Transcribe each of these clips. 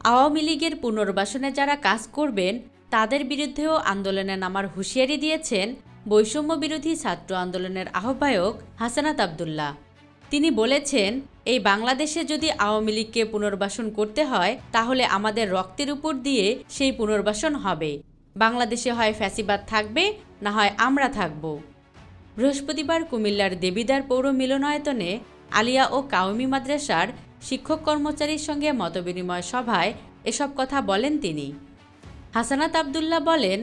আওয়ামী লীগের পুনর্বাসনে যারা কাজ করবেন তাদের বিরুদ্ধেও আন্দোলনে নামার হুঁশিয়ারি দিয়েছেন বৈষম্য বিরোধী ছাত্র আন্দোলনের আহ্বায়ক হাসানাত আব্দুল্লাহ। তিনি বলেছেন, এই বাংলাদেশে যদি আওয়ামী লীগকে পুনর্বাসন করতে হয় তাহলে আমাদের রক্তের উপর দিয়ে সেই পুনর্বাসন হবে। বাংলাদেশে হয় ফ্যাসিবাদ থাকবে, না হয় আমরা থাকব। বৃহস্পতিবার কুমিল্লার দেবিদ্বার পৌর মিলনায়তনে আলিয়া ও কাওমি মাদ্রাসার শিক্ষক কর্মচারীর সঙ্গে মতবিনিময় সভায় এসব কথা বলেন তিনি। হাসানাত আব্দুল্লাহ বলেন,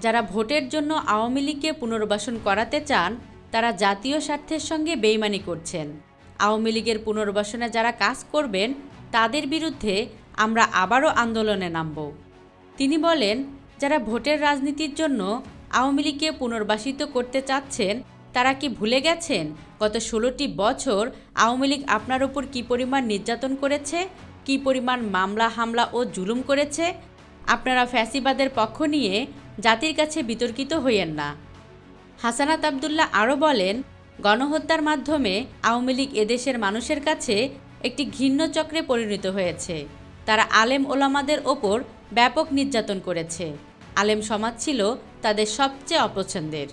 যারা ভোটের জন্য আওয়ামী লীগকে পুনর্বাসন করাতে চান তারা জাতীয় স্বার্থের সঙ্গে বেইমানি করছেন। আওয়ামী লীগের পুনর্বাসনে যারা কাজ করবেন তাদের বিরুদ্ধে আমরা আবারও আন্দোলনে নামব। তিনি বলেন, যারা ভোটের রাজনীতির জন্য আওয়ামী লীগকে পুনর্বাসিত করতে চাচ্ছেন তারা কি ভুলে গেছেন গত 16টি বছর আওয়ামী লীগ আপনার উপর কী পরিমাণ নির্যাতন করেছে, কী পরিমাণ মামলা হামলা ও জুলুম করেছে? আপনারা ফ্যাসিবাদের পক্ষ নিয়ে জাতির কাছে বিতর্কিত হইয়েন না। হাসানাত আব্দুল্লাহ আরও বলেন, গণহত্যার মাধ্যমে আওয়ামী লীগ এদেশের মানুষের কাছে একটি ঘৃণ্য চক্রে পরিণত হয়েছে। তারা আলেম ওলামাদের ওপর ব্যাপক নির্যাতন করেছে। আলেম সমাজ ছিল তাদের সবচেয়ে অপছন্দের।